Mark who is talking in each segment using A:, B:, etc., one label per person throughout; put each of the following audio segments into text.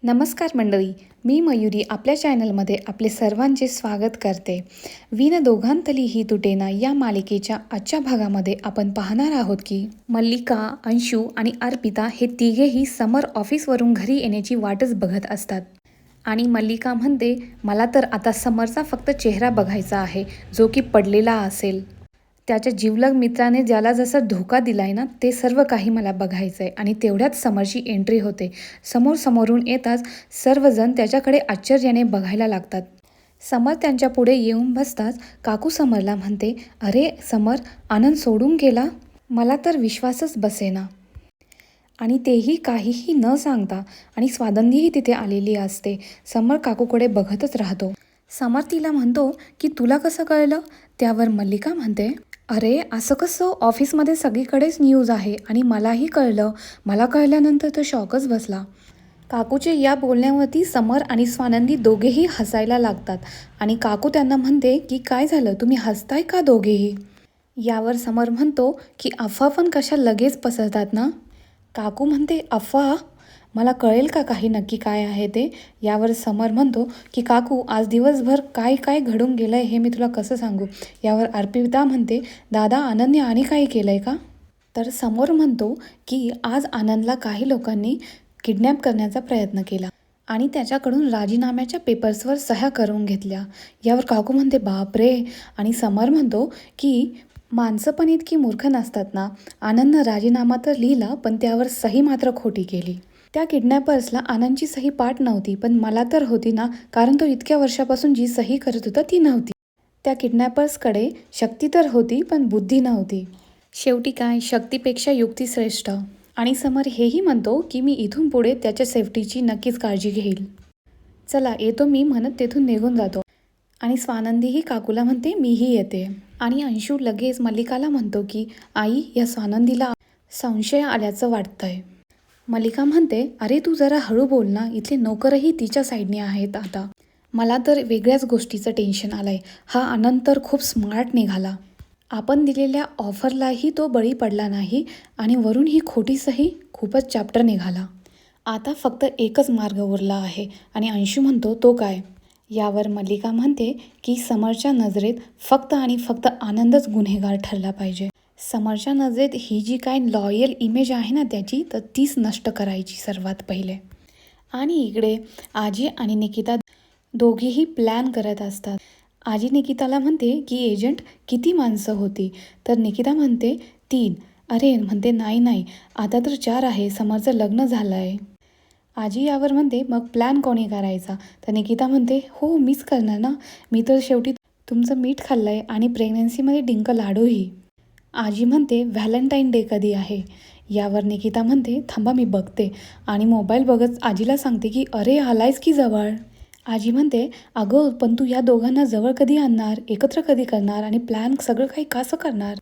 A: नमस्कार मंडळी, मी मयुरी आपल्या चॅनलमध्ये आपले सर्वांचे स्वागत करते. विण दोघांतली ही तुटेना या मालिकेच्या आजच्या भागामध्ये आपण पाहणार आहोत की मल्लिका, अंशू आणि अर्पिता हे तिघेही समर ऑफिसवरून घरी येण्याची वाटच बघत असतात. आणि मल्लिका म्हणते, मला तर आता समरचा फक्त चेहरा बघायचा आहे, जो की पडलेला असेल. त्याच्या जिवलग मित्राने ज्याला जसा धोका दिलाय ना, ते सर्व काही मला बघायचं आहे. आणि तेवढ्यात समरची एंट्री होते. समोरून येताच सर्वजण त्याच्याकडे आश्चर्याने बघायला लागतात. समर त्यांच्या पुढे येऊन बसताच काकू समरला म्हणते, अरे समर, आनंद सोडून गेला? मला तर विश्वासच बसेना. आणि तेही काहीही न सांगता. आणि स्वानंदीही तिथे आलेली असते. समर काकूकडे बघतच राहतो. समर तिला म्हणतो की तुला कसं कळलं? त्यावर मल्लिका म्हणते, अरे असं कसं, ऑफिसमध्ये सगळीकडेच न्यूज आहे आणि मलाही कळलं. मला कळल्यानंतर तर शॉकच बसला. काकूचे या बोलण्यावरती समर आणि स्वानंदी दोघेही हसायला लागतात. आणि काकू त्यांना म्हणते की काय झालं, तुम्ही हसताय का दोघेही? यावर समर म्हणतो की अफवा पण कशा लगेच पसरतात ना. काकू म्हणते, अफवा? मला कळेल का काही नक्की काय आहे ते? यावर समर म्हणतो की काकू, आज दिवसभर काय काय घडून गेलं आहे हे मी तुला कसं सांगू? यावर अर्पिता म्हणते, दादा आनंदने आणि काही केलं आहे का? तर समोर म्हणतो की आज आनंदला काही लोकांनी किडनॅप करण्याचा प्रयत्न केला आणि त्याच्याकडून राजीनाम्याच्या पेपर्सवर सह्या करून घेतल्या. यावर काकू म्हणते, बापरे. आणि समर म्हणतो की माणसं पण इतकी मूर्ख नसतात ना. आनंदनं राजीनामा तर लिहिला, पण त्यावर सही मात्र खोटी केली. त्या किडनॅपर्सला आनंदची सही पाठ नव्हती, पण मला तर होती ना, कारण तो इतक्या वर्षापासून जी सही करत होता ती नव्हती. त्या किडनॅपर्सकडे शक्ती तर होती, पण बुद्धी नव्हती. शेवटी काय, शक्तीपेक्षा युक्ती श्रेष्ठ. आणि समर हेही म्हणतो की मी इथून पुढे त्याच्या सेफ्टीची नक्कीच काळजी घेईल. चला येतो मी, म्हणत तेथून निघून जातो. आणि स्वानंदीही काकूला म्हणते, मीही येते. आणि अंशू लगेच मल्लिकाला म्हणतो की आई, या स्वानंदीला संशय आल्याचं वाटतंय. मल्लिका म्हणते, अरे तू जरा हळू बोल ना, इथले नोकरही तिच्या साईडने आहेत आता. मला तर वेगळ्याच गोष्टीचं टेन्शन आलंय. हा आनंद तर खूप स्मार्ट निघाला. आपण दिलेल्या ऑफरलाही तो बळी पडला नाही आणि वरून ही खोटी सही, खूपच चॅप्टर निघाला. आता फक्त एकच मार्ग उरला आहे. आणि अंशू म्हणतो, तो काय? यावर मल्लिका म्हणते की समरच्या नजरेत फक्त आणि फक्त आनंदच गुन्हेगार ठरला पाहिजे. समरच्या नजरेत ही जी काय लॉयल इमेज आहे ना त्याची, तर तीच नष्ट करायची सर्वात पहिले. आणि इकडे आजी आणि निकिता दोघीही प्लॅन करत असतात. आजी निकिताला म्हणते की एजंट, किती माणसं होती? तर निकिता म्हणते 3. अरे म्हणते, नाही आता तर 4 आहे, समरचं लग्न झालं आहे. आजी यावर म्हणते, मग प्लॅन कोणी करायचा? तर निकिता म्हणते, हो मीच करणार ना, मी तर शेवटी तुमचं मीठ खाल्लं आहे आणि प्रेग्नन्सीमध्ये डिंक लाडूही. आजी म्हणते, व्हॅलेंटाईन डे कधी आहे? यावर निकिता म्हणते, थांबा मी बघते. आणि मोबाईल बघत आजीला सांगते की अरे आलायच की जवळ. आजी म्हणते, अगं पण तू या दोघांना जवळ कधी आणणार, एकत्र कधी करणार आणि प्लॅन सगळं काही कसं करणार?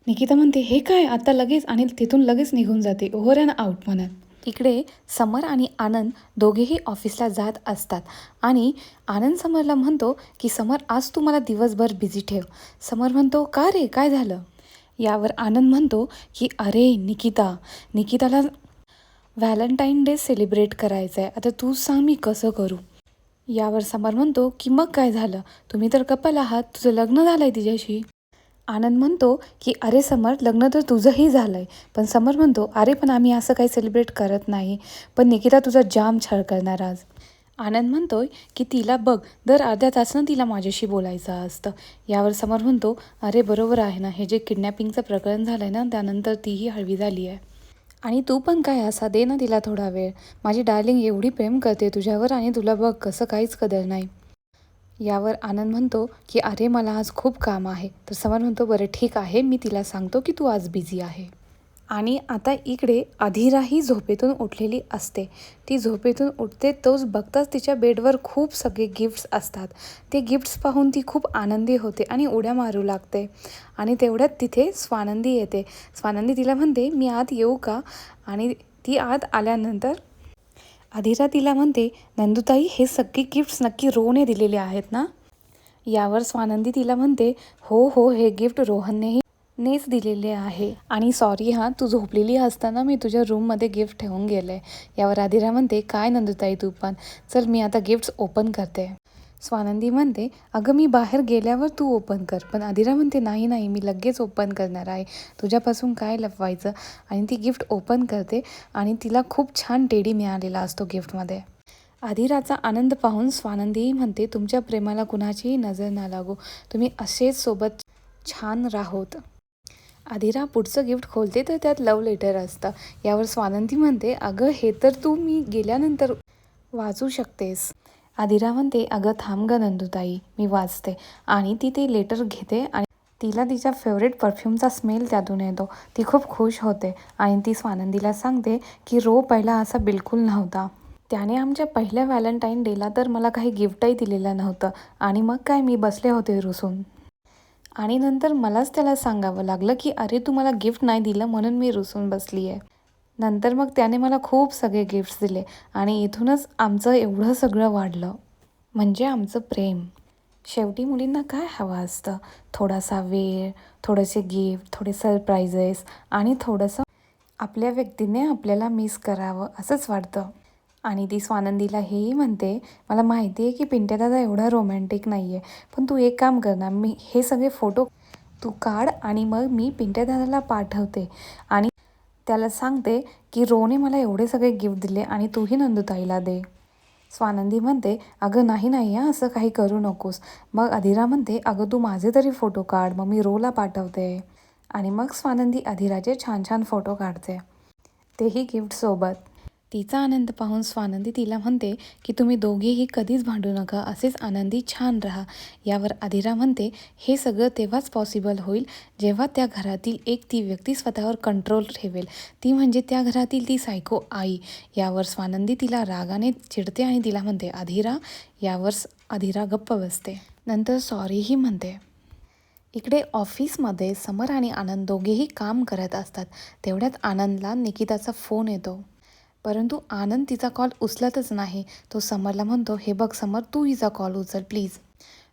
A: निकिता म्हणते, हे काय आता लगेच? आणि तिथून लगेच निघून जाते, ओव्हर अँड आउट म्हणत. इकडे समर आणि आनंद दोघेही ऑफिसला जात असतात. आणि आनंद समरला म्हणतो की समर, आज तू मला दिवसभर बिझी ठेव. समर म्हणतो, का रे, काय झालं? यावर आनंद म्हणतो की अरे निकिताला व्हॅलेंटाईन डे सेलिब्रेट करायचं आहे, आता तू सांग मी कसं करू? यावर समर म्हणतो की मग काय झालं, तुम्ही तर कपल आहात, तुझं लग्न झालं आहे तिच्याशी. आनंद म्हणतो की अरे समर, लग्न तर तुझंही झालं आहे. पण समर म्हणतो, अरे पण आम्ही असं काही सेलिब्रेट करत नाही, पण निकिता तुझा जाम छळ करणार आज. आनंद म्हणतोय की तिला बघ, दर अर्ध्या तासानं तिला माझ्याशी बोलायचं असतं. यावर समर म्हणतो, अरे बरोबर आहे ना, हे जे किडनॅपिंगचं प्रकरण झालं आहे ना, त्यानंतर तीही हळवी झाली आहे. आणि तू पण काय असा दे ना तिला थोडा वेळ. माझी डार्लिंग एवढी प्रेम करते तुझ्यावर आणि तुला बघ कसं काहीच कदर नाही. यावर आनंद म्हणतो की अरे मला आज खूप काम आहे. तर समर म्हणतो, बरं ठीक आहे, मी तिला सांगतो की तू आज बिझी आहे. आणि आता इकडे अधीराही झोपेतून उठलेली असते. ती झोपेतून उठते तोच बघताच तिच्या बेडवर खूप सगळे गिफ्ट्स असतात. ते गिफ्ट्स पाहून ती खूप आनंदी होते आणि उड्या मारू लागते. आणि तेवढ्यात तिथे स्वानंदी येते. स्वानंदी तिला म्हणते, मी आत येऊ का? आणि ती आत आल्यानंतर अधीरा तिला म्हणते, नंदुताई, हे सगळे गिफ्ट्स नक्की रोहनने दिलेले आहेत ना? यावर स्वानंदी तिला म्हणते, हो हे गिफ्ट रोहननेही नेच दिलेले आहे. आणि सॉरी हां, तू झोपलेली असताना मी तुझ्या रूममध्ये गिफ्ट ठेवून गेले. यावर आदिरा म्हणते, काय नंदुताई तू पण, चल मी आता गिफ्ट्स ओपन करते. स्वानंदी म्हणते, अगं मी बाहेर गेल्यावर तू ओपन कर. पण आदिरा म्हणते, नाही नाही, मी लगेच ओपन करणार आहे, तुझ्यापासून काय लपवायचं. आणि ती गिफ्ट ओपन करते आणि तिला खूप छान टेडी मिळालेला असतो गिफ्टमध्ये. आदिराचा आनंद पाहून स्वानंदीही म्हणते, तुमच्या प्रेमाला कुणाचीही नजर ना लागो, तुम्ही असेच सोबत छान राहोत. आदिरा पुढचं गिफ्ट खोलते तर त्यात लव्ह लेटर असतं. यावर स्वानंदी म्हणते, अगं हे तर तू मी गेल्यानंतर वाचू शकतेस. आदिरा म्हणते, अगं थांब गं नंदुताई, मी वाचते. आणि ती ते लेटर घेते आणि तिला तिच्या फेवरेट परफ्यूमचा स्मेल त्यातून येतो. ती खूप खुश होते आणि ती स्वानंदीला सांगते की रो पहिला असा बिलकुल नव्हता. त्याने आमच्या पहिल्या व्हॅलेंटाईन डेला तर मला काही गिफ्टही दिलेलं नव्हतं आणि मग काय मी बसले होते रुसून. आणि नंतर मलाच त्याला सांगावं लागलं की अरे तू मला गिफ्ट नाही दिलं म्हणून मी रुसून बसली आहे. नंतर मग त्याने मला खूप सगळे गिफ्ट्स दिले आणि इथूनच आमचं एवढं सगळं वाढलं. म्हणजे आमचं प्रेम. शेवटी मुलींना काय हवं असतं? थोडासा वेळ, थोडेसे गिफ्ट, थोडे सरप्राइजेस आणि थोडंसं आपल्या व्यक्तीने आपल्याला मिस करावं असंच वाटतं. आणि ती स्वानंदीला हेही म्हणते, मला माहिती आहे की पिंट्या दादा एवढा रोमॅन्टिक नाही आहे, पण तू एक काम कर ना, मी हे सगळे फोटो तू काढ आणि मग मी पिंट्या दादाला पाठवते आणि त्याला सांगते की रोने मला एवढे सगळे गिफ्ट दिले आणि तूही नंदुताईला दे. स्वानंदी म्हणते, अगं नाही नाही हां, असं काही करू नकोस. मग अधीरा म्हणते, अगं तू माझे तरी फोटो काढ, मग मी रोला पाठवते. आणि मग स्वानंदी अधीराचे छान छान फोटो काढते, तेही गिफ्टसोबत. तिचा आनंद पाहून स्वानंदी तिला म्हणते की तुम्ही दोघेही कधीच भांडू नका, असेच आनंदी छान राहा. यावर अधीरा म्हणते, हे सगळं तेव्हाच पॉसिबल होईल जेव्हा त्या घरातील एक ती व्यक्ती स्वतःवर कंट्रोल ठेवेल, ती म्हणजे त्या घरातील ती सायको आई. यावर स्वानंदी तिला रागाने चिडते आणि तिला म्हणते अधीरा. यावर अधीरा गप्प बसते. नंतर सॉरीही म्हणते. इकडे ऑफिसमध्ये समर आणि आनंद दोघेही काम करत असतात. तेवढ्यात आनंदला निकिताचा फोन येतो. परंतु आनंद तिचा कॉल उचलतच नाही. तो समरला म्हणतो, हे बघ समर, तू हिचा कॉल उचल प्लीज.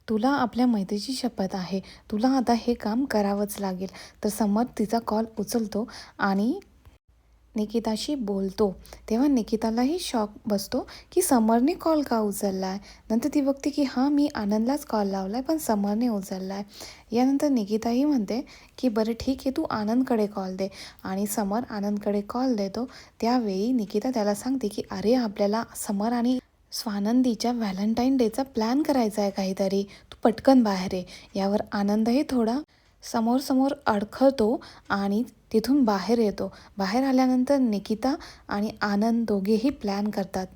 A: तुला आपल्या मैत्रीची शपथ आहे, तुला आता हे काम करावंच लागेल. तर समर तिचा कॉल उचलतो आणि निकिताशी बोलतो. तेव्हा निकितालाही शॉक बसतो की समरने कॉल का उचलला आहे. नंतर ती बघते की हां, मी आनंदलाच कॉल लावला आहे पण समरने उचलला आहे. यानंतर निकिताही म्हणते की बरं ठीक आहे, तू आनंदकडे कॉल दे. आणि समर आनंदकडे कॉल देतो. त्यावेळी निकिता त्याला सांगते की अरे आपल्याला समर आणि स्वानंदीच्या व्हॅलेंटाईन डेचा प्लॅन करायचा आहे काहीतरी, तू पटकन बाहेर ये. यावर आनंदही थोडा समोर अडखळतो आणि तिथून बाहेर येतो. बाहेर आल्यानंतर निकिता आणि आनंद दोघेही प्लॅन करतात.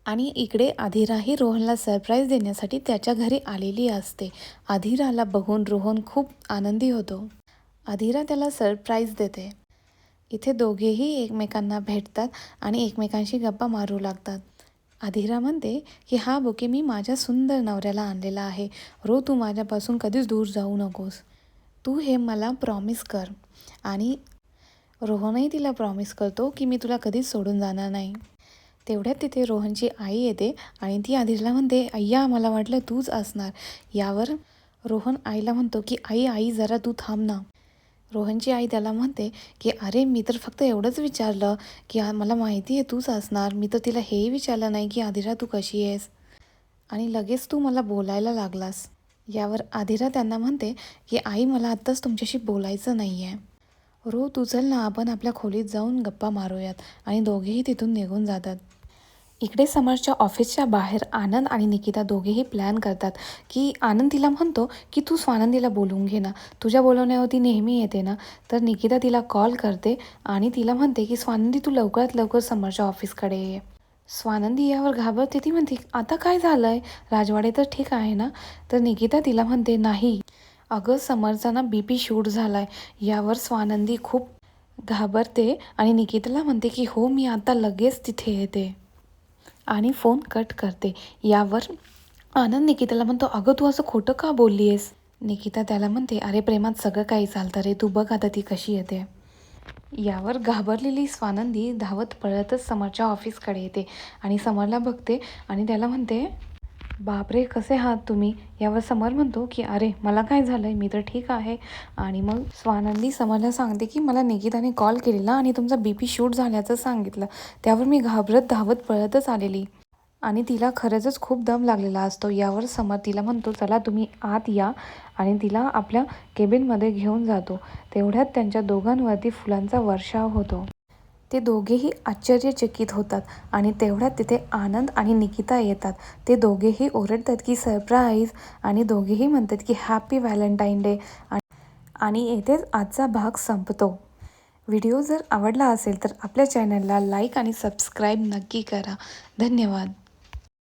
A: आणि इकडे अधीराही रोहनला सरप्राईज देण्यासाठी त्याच्या घरी आलेली असते. अधीराला बघून रोहन खूप आनंदी होतो. अधीरा त्याला सरप्राईज देते. इथे दोघेही एकमेकांना भेटतात आणि एकमेकांशी गप्पा मारू लागतात. अधीरा म्हणते की हा बुके मी माझ्या सुंदर नवऱ्याला आणलेला आहे. रो तू माझ्यापासून कधीच दूर जाऊ नकोस, तू हे मला प्रॉमिस कर. आणि रोहनही तिला प्रॉमिस करतो की मी तुला कधीच सोडून जाणार नाही. तेवढ्यात तिथे रोहनची आई येते आणि ती अधीरला म्हणते, अय्या मला वाटलं तूच असणार. यावर रोहन आईला म्हणतो की आई जरा तू थांब ना. रोहनची आई त्याला म्हणते की अरे मी तर फक्त एवढंच विचारलं की मला माहिती आहे तूच असणार, मी तर तिला हेही विचारलं नाही की अधीरा तू कशी आहेस आणि लगेच तू मला बोलायला लागलास. यावर अधीरा त्यांना म्हणते की आई मला आत्ताच तुमच्याशी बोलायचं नाही आहे. रो तू चल ना, आपण आपल्या खोलीत जाऊन गप्पा मारूयात. आणि दोघेही तिथून निघून जातात. इकडे समरच्या ऑफिसच्या बाहेर आनंद आणि निकिता दोघेही प्लॅन करतात की आनंद तिला म्हणतो की तू स्वानंदीला बोलवून घे ना, तुझ्या बोलवण्यावरती नेहमी येते ना. तर निकिता तिला कॉल करते आणि तिला म्हणते की स्वानंदी तू लवकरात लवकर समरच्या ऑफिसकडे ये. स्वानंदी यावर घाबरते. ती म्हणते आता काय झालं आहे, राजवाडे तर ठीक आहे ना. तर निकिता तिला म्हणते नाही अगं, समरचा ना BP शूट झाला आहे. यावर स्वानंदी खूप घाबरते आणि निकिताला म्हणते की हो मी आता लगेच तिथे येते आणि फोन कट करते. यावर आनंद निकिताला म्हणतो, अगं तू असं खोटं का बोलली आहेस. निकिता त्याला म्हणते, अरे प्रेमात सगळं काही चालतं रे, तू बघ आता ती कशी येते. यावर घाबरलेली स्वानंदी धावत पळतच समरच्या ऑफिसकडे येते आणि समरला बघते आणि त्याला म्हणते, बापरे, कसे आहात तुम्ही? यावर समर म्हणतो की अरे मला काय झालंय, मी तर ठीक आहे. आणि मग स्वानंदी समरला सांगते की मला निकिताने कॉल केलेला आणि तुमचा BP शूट झाल्याचं सांगितलं. त्यावर मी घाबरत धावत पळतच आलेली आणि तिला खरंचच खूप दम लागलेला असतो. यावर समर तिला म्हणतो चला तुम्ही आत या आणि तिला आपल्या केबिनमध्ये घेऊन जातो. तेवढ्यात त्यांच्या दोघांवरती फुलांचा वर्षाव होतो. ते दोघेही आश्चर्यचकित होतात आणि तेवढ्यात तिथे आनंद आणि निकिता येतात. ते दोघेही ओरडतात की सरप्राईज आणि दोघेही म्हणतात की हॅपी व्हॅलेंटाईन डे. आणि येथेच आजचा भाग संपतो. व्हिडिओ जर आवडला असेल तर आपल्या चॅनलला लाईक आणि सबस्क्राईब नक्की करा. धन्यवाद.